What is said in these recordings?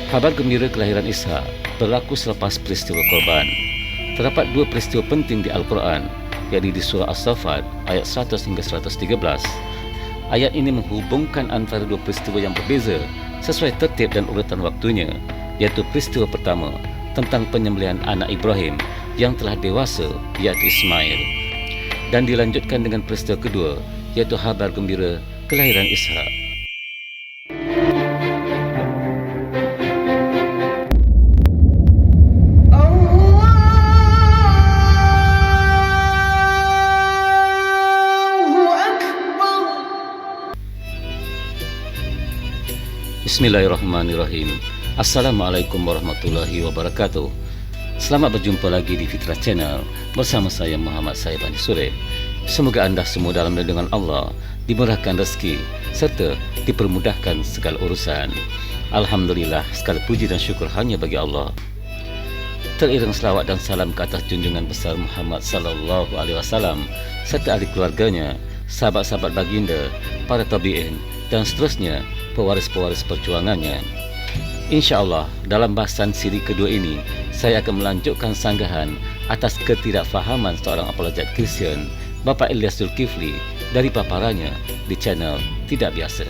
Kabar gembira kelahiran Ishak berlaku selepas peristiwa korban. Terdapat dua peristiwa penting di Al-Quran, yakni di surah As-Saffat ayat 100 hingga 113. Ayat ini menghubungkan antara dua peristiwa yang berbeza sesuai tertib dan urutan waktunya, iaitu peristiwa pertama tentang penyembelihan anak Ibrahim yang telah dewasa, iaitu Ismail, dan dilanjutkan dengan peristiwa kedua, iaitu kabar gembira kelahiran Ishak. Bismillahirrahmanirrahim. Assalamualaikum warahmatullahi wabarakatuh. Selamat berjumpa lagi di Fitrah Channel bersama saya Muhammad Saib Andi Surib. Semoga anda semua dalam lindungan Allah, dimurahkan rezeki serta dipermudahkan segala urusan. Alhamdulillah, segala puji dan syukur hanya bagi Allah. Teriring selawat dan salam ke atas junjungan besar Muhammad sallallahu alaihi wasallam serta ahli keluarganya, sahabat-sahabat baginda, para tabi'in dan seterusnya, pewaris-pewaris perjuangannya. InsyaAllah, dalam bahasan siri kedua ini, saya akan melanjutkan sanggahan atas ketidakfahaman seorang apologet Kristian, Bapak Ilyas Zulkifli, dari paparannya di channel Tidak Biasa.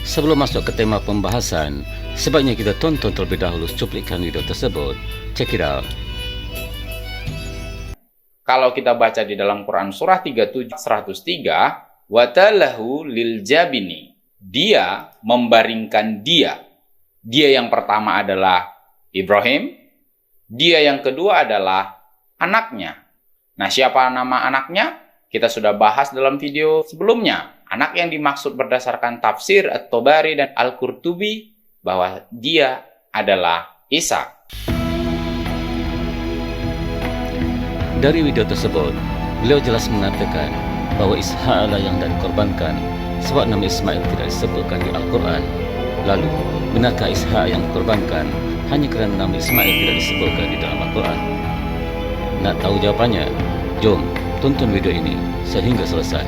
Sebelum masuk ke tema pembahasan, sebaiknya kita tonton terlebih dahulu cuplikan video tersebut. Check it out. Kalau kita baca di dalam Quran surah 37 103, watalahu lil jabini, dia membaringkan dia. Dia yang pertama adalah Ibrahim, dia yang kedua adalah anaknya. Nah, siapa nama anaknya? Kita sudah bahas dalam video sebelumnya. Anak yang dimaksud berdasarkan tafsir At-Tabari dan Al-Qurtubi bahwa dia adalah Isa. Dari video tersebut, beliau jelas mengatakan bahwa Ishak lah yang hendak dikorbankan sebab nama Ismail tidak disebutkan di Al-Quran. Lalu, benarkah Ishak yang dikorbankan hanya kerana nama Ismail tidak disebutkan di dalam Al-Quran? Nak tahu jawapannya? Jom tonton video ini sehingga selesai.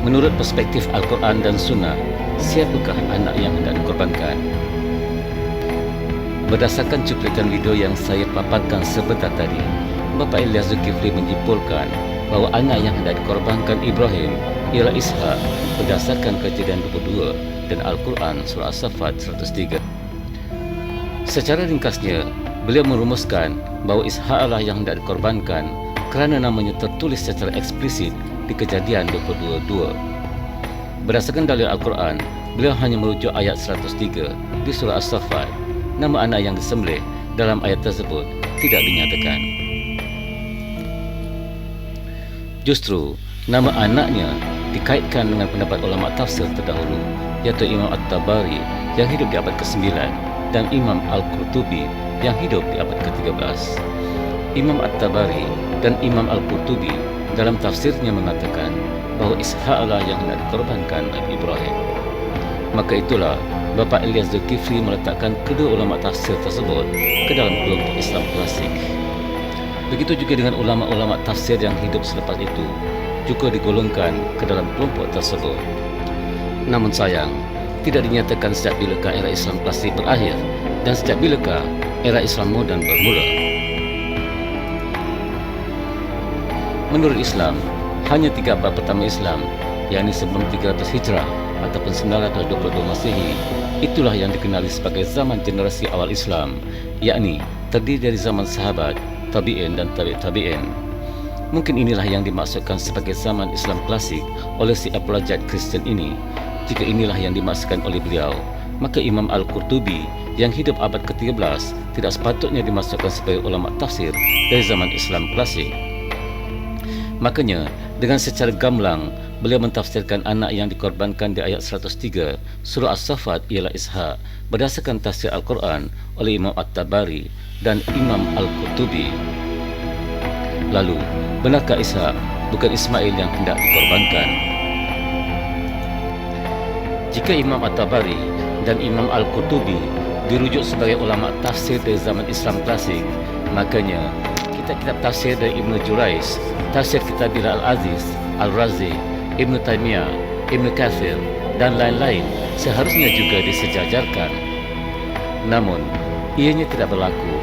Menurut perspektif Al-Quran dan Sunnah, siapakah anak yang hendak dikorbankan? Berdasarkan cuplikan video yang saya paparkan sebentar tadi, Bapak Ilyas Zulkifli menyimpulkan bahawa anak yang hendak dikorbankan Ibrahim ialah Ishak berdasarkan Kejadian 22 dan Al-Quran surah As-Saffat 103. Secara ringkasnya, beliau merumuskan bahawa Ishak lah yang hendak dikorbankan kerana namanya tertulis secara eksplisit di Kejadian 22:2. Berdasarkan dalil Al-Quran, beliau hanya merujuk ayat 103 di surah As-Saffat. Nama anak yang disembelih dalam ayat tersebut tidak dinyatakan. Justru, nama anaknya dikaitkan dengan pendapat ulama tafsir terdahulu, iaitu Imam At-Tabari yang hidup di abad ke-9 dan Imam Al-Qurtubi yang hidup di abad ke-13. Imam At-Tabari dan Imam Al-Qurtubi dalam tafsirnya mengatakan bahawa Ishak lah yang hendak dikorbankan oleh Ibrahim. Maka itulah Bapak Ilyas Zulkifli meletakkan kedua ulama tafsir tersebut ke dalam kelompok Islam klasik. Begitu juga dengan ulama-ulama tafsir yang hidup selepas itu juga digolongkan ke dalam kelompok tersebut. Namun sayang, tidak dinyatakan sejak bilakah era Islam klasik berakhir dan sejak bilakah era Islam moden bermula. Menurut Islam, hanya 3 abad pertama Islam, yakni sebelum 300 Hijrah ataupun 922 Masehi, itulah yang dikenali sebagai zaman generasi awal Islam, yakni terdiri dari zaman sahabat, tabi'in dan tabi'in. Mungkin inilah yang dimaksudkan sebagai zaman Islam klasik oleh si apologet Kristian ini. Jika inilah yang dimaksudkan oleh beliau, maka Imam Al-Qurtubi yang hidup abad ke-13 tidak sepatutnya dimaksudkan sebagai ulama tafsir dari zaman Islam klasik. Makanya, dengan secara gamblang, beliau mentafsirkan anak yang dikorbankan di ayat 103 surah As-Saffat ialah Ishak berdasarkan tafsir Al-Quran oleh Imam At-Tabari dan Imam Al-Qurtubi. Lalu, benarkah Ishak bukan Ismail yang hendak dikorbankan? Jika Imam At-Tabari dan Imam Al-Qurtubi dirujuk sebagai ulama tafsir dari zaman Islam klasik, Makanya, kitab-kitab tafsir dari Ibn Jurayj, tafsir Kitabil Al-Aziz, Al-Razi, Ibn Taymiyah, Ibn Kathir, dan lain-lain seharusnya juga disejajarkan. Namun, ianya tidak berlaku.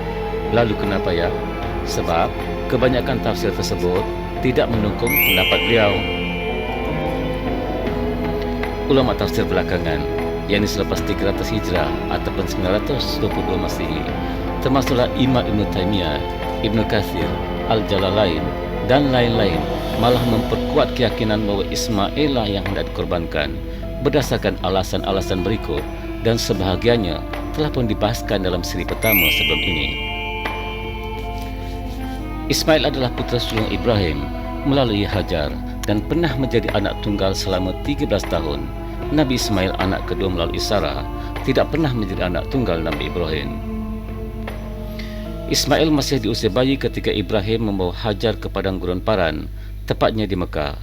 Lalu kenapa ya? Sebab kebanyakan tafsir tersebut tidak mendukung pendapat beliau. Ulama tafsir belakangan, yakni selepas 300 Hijrah ataupun 922 Masehi, termasuklah Imam Ibn Taymiyah, Ibn Kathir, Al-Jalalain, dan lain-lain, malah memperkuat keyakinan bahawa Ismail lah yang hendak dikorbankan berdasarkan alasan-alasan berikut, dan sebahagiannya telah pun dibahaskan dalam siri pertama sebelum ini. Ismail adalah putera sulung Ibrahim melalui Hajar dan pernah menjadi anak tunggal selama 13 tahun. Nabi Ismail anak kedua melalui Sarah, tidak pernah menjadi anak tunggal Nabi Ibrahim. Ismail masih di usia bayi ketika Ibrahim membawa Hajar ke padang gurun Paran, tepatnya di Mekah.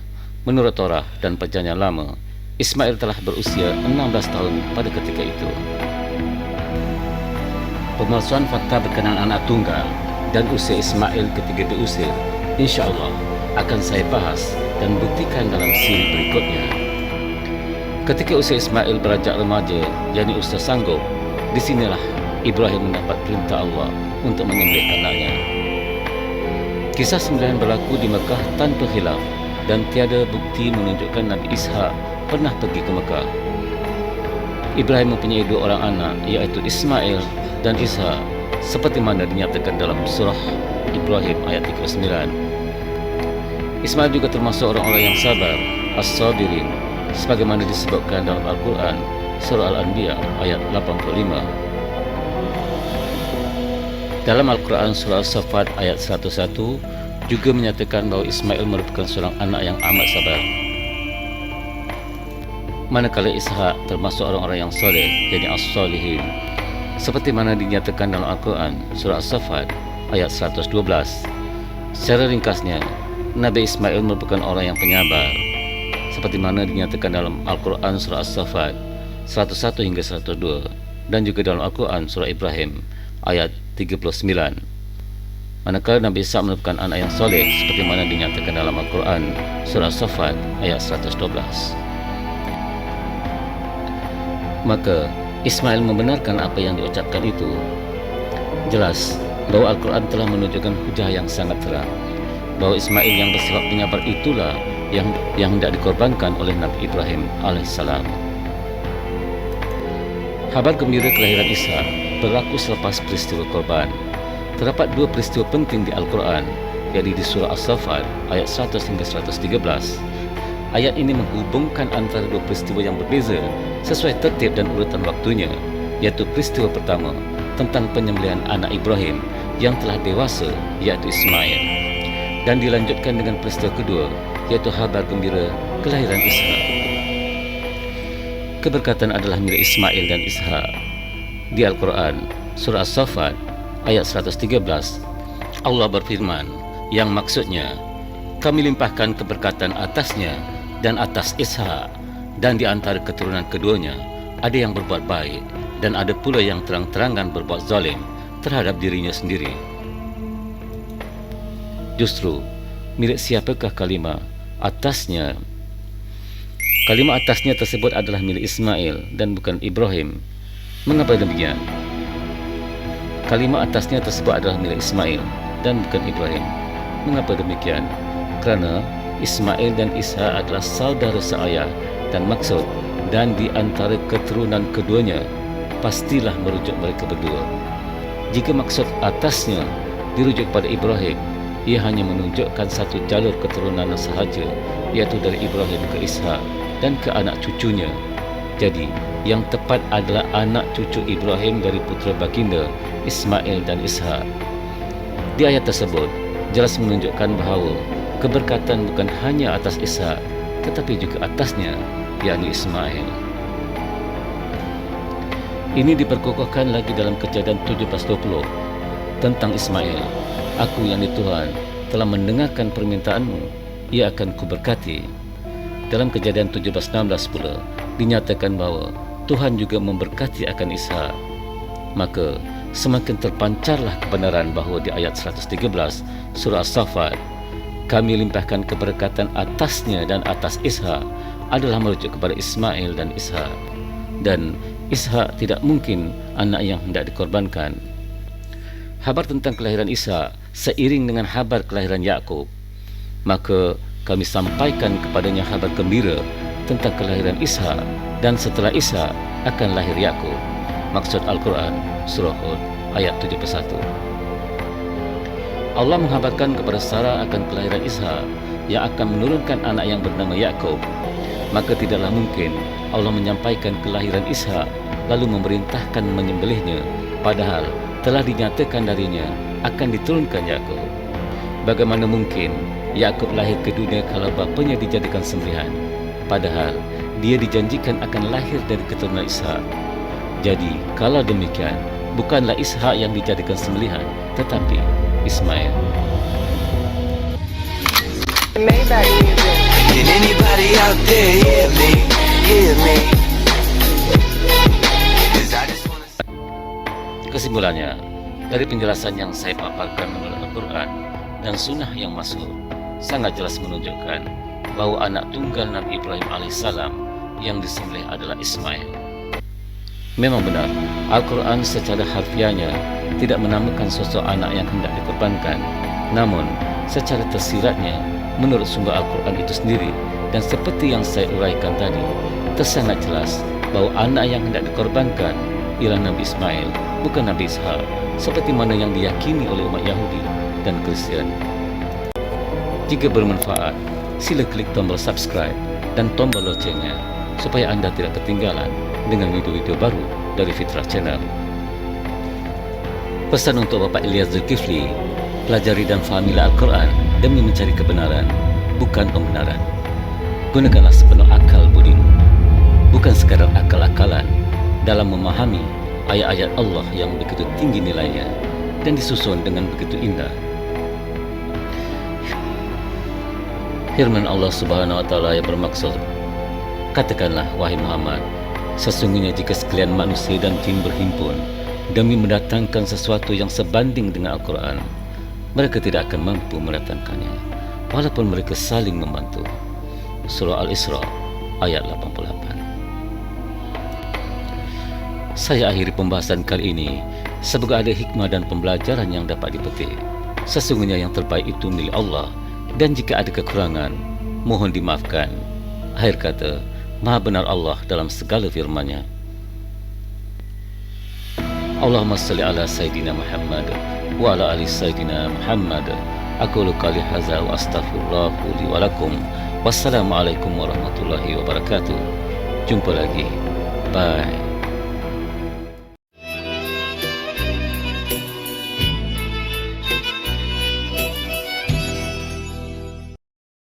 Menurut Torah dan Perjanjian Lama, Ismail telah berusia 16 tahun pada ketika itu. Pemalsuan fakta berkenaan anak tunggal dan usia Ismail ketika diusir, insya-Allah akan saya bahas dan buktikan dalam siri berikutnya. Ketika usia Ismail beranjak remaja, yakni usia sanggup, disinilah Ibrahim mendapat perintah Allah untuk menyembelih anaknya. Kisah sembelihan berlaku di Mekah tanpa khilaf dan tiada bukti menunjukkan Nabi Ishak pernah pergi ke Mekah. Ibrahim mempunyai dua orang anak, iaitu Ismail dan Ishak, seperti mana dinyatakan dalam surah Ibrahim ayat 39. Ismail juga termasuk orang-orang yang sabar, as-sabirin, sebagaimana disebutkan dalam Al-Quran surah Al-Anbiya ayat 85. Dalam Al-Quran surah As-Saffat ayat 101 juga menyatakan bahawa Ismail merupakan seorang anak yang amat sabar. Manakala Ishak termasuk orang-orang yang soleh, jadi as-solihin, seperti mana dinyatakan dalam Al-Quran surah As-Saffat ayat 112. Secara ringkasnya, Nabi Ismail merupakan orang yang penyabar, seperti mana dinyatakan dalam Al-Quran surah As-Saffat 101 hingga 102, dan juga dalam Al-Quran surah Ibrahim ayat 39. Manakala Nabi Ishak merupakan anak yang soleh, seperti mana dinyatakan dalam Al-Quran surah As-Saffat ayat 112. Maka Ismail membenarkan apa yang diucapkan itu. Jelas bahawa Al-Quran telah menunjukkan hujah yang sangat terang bahawa Ismail yang bersifat penyabar itulah yang hendak dikorbankan oleh Nabi Ibrahim alaihissalam. Kabar gembira kelahiran Ishak berlaku selepas peristiwa korban. Terdapat dua peristiwa penting di Al-Quran, yakni di surah As-Saffat ayat 100 hingga 113. Ayat ini menghubungkan antara dua peristiwa yang berbeza sesuai tertib dan urutan waktunya, iaitu peristiwa pertama tentang penyembelihan anak Ibrahim yang telah dewasa, iaitu Ismail, dan dilanjutkan dengan peristiwa kedua, iaitu kabar gembira kelahiran Ishak. Keberkatan adalah milik Ismail dan Ishak. Di Al-Quran surah As-Saffat ayat 113, Allah berfirman yang maksudnya, kami limpahkan keberkatan atasnya dan atas Ishak, dan di antara keturunan keduanya ada yang berbuat baik dan ada pula yang terang-terangan berbuat zalim terhadap dirinya sendiri. Justru milik siapakah kalimah atasnya? Kalimah atasnya tersebut adalah milik Ismail dan bukan Ibrahim. Mengapa demikian? Kalimah atasnya tersebut adalah milik Ismail dan bukan Ibrahim. Mengapa demikian? Kerana Ismail dan Ishak adalah saudara seayah dan maksud, dan di antara keturunan keduanya pastilah merujuk mereka berdua. Jika maksud atasnya dirujuk pada Ibrahim, ia hanya menunjukkan satu jalur keturunan sahaja, iaitu dari Ibrahim ke Ishak dan ke anak cucunya. Jadi, yang tepat adalah anak cucu Ibrahim dari putera baginda Ismail dan Ishak. Di ayat tersebut jelas menunjukkan bahawa keberkatan bukan hanya atas Ishak, tetapi juga atasnya, yakni Ismail. Ini diperkokohkan lagi dalam Kejadian 17:20 tentang Ismail. Aku yakni Tuhan telah mendengarkan permintaanmu, ia akan kuberkati. Dalam Kejadian 17:16 pula dinyatakan bahawa Tuhan juga memberkati akan Ishak. Maka semakin terpancarlah kebenaran bahawa di ayat 113 surah As-Saffat, kami limpahkan keberkatan atasnya dan atas Ishak adalah merujuk kepada Ismail dan Ishak. Dan Ishak tidak mungkin anak yang hendak dikorbankan. Habar tentang kelahiran Ishak seiring dengan habar kelahiran Yakub, maka kami sampaikan kepadanya habar gembira tentang kelahiran Ishak, dan setelah Ishak akan lahir Yakub. Maksud Al-Quran surah Hud ayat 71. Allah menghabarkan kepada Sarah akan kelahiran Ishak yang akan menurunkan anak yang bernama Yakub. Maka tidaklah mungkin Allah menyampaikan kelahiran Ishak lalu memerintahkan menyembelihnya, padahal telah dinyatakan darinya akan diturunkan Yakub. Bagaimana mungkin Yakub lahir ke dunia kalau bapanya dijadikan sembelihan, padahal dia dijanjikan akan lahir dari keturunan Ishak? Jadi kalau demikian, bukanlah Ishak yang dijadikan sembelihan, tetapi Ismail. Can anybody out there hear me? Hear me? 'Cause I just wanna... Kesimpulannya, dari penjelasan yang saya paparkan menurut Al-Quran dan Sunnah yang masyhur, sangat jelas menunjukkan bahwa anak tunggal Nabi Ibrahim alaihissalam yang disembelih adalah Ismail. Memang benar, Al-Quran secara harfiahnya tidak menamakan sosok anak yang hendak dikorbankan. Namun, secara tersiratnya, menurut sumber Al-Quran itu sendiri, dan seperti yang saya uraikan tadi, tersangat jelas bahwa anak yang hendak dikorbankan ialah Nabi Ismail, bukan Nabi Ishak, seperti mana yang diyakini oleh umat Yahudi dan Kristian. Jika bermanfaat, sila klik tombol subscribe dan tombol loncengnya supaya anda tidak ketinggalan dengan video-video baru dari Fitrah Channel. Pesan untuk Bapak Ilyas Zulkifli, pelajari dan fahamilah Al-Quran demi mencari kebenaran, bukan pembenaran. Gunakanlah sepenuh akal budimu, bukan sekadar akal-akalan, dalam memahami ayat-ayat Allah yang begitu tinggi nilainya dan disusun dengan begitu indah. Firman Allah Subhanahu wa taala yang bermaksud, katakanlah wahai Muhammad, sesungguhnya jika sekalian manusia dan jin berhimpun demi mendatangkan sesuatu yang sebanding dengan Al-Quran, mereka tidak akan mampu mendatangkannya, walaupun mereka saling membantu. Surah Al-Isra ayat 88. Saya akhiri pembahasan kali ini semoga ada hikmah dan pembelajaran yang dapat dipetik. Sesungguhnya yang terbaik itu milik Allah, dan jika ada kekurangan, mohon dimaafkan. Akhir kata, Maha benar Allah dalam segala firman-Nya. Allahumma salli ala Sayyidina Muhammad wa ala ali Sayyidina Muhammad. Aqulu qali hadza wa astaghfirullahu li wa lakum. Wassalamualaikum warahmatullahi wabarakatuh. Jumpa lagi. Bye.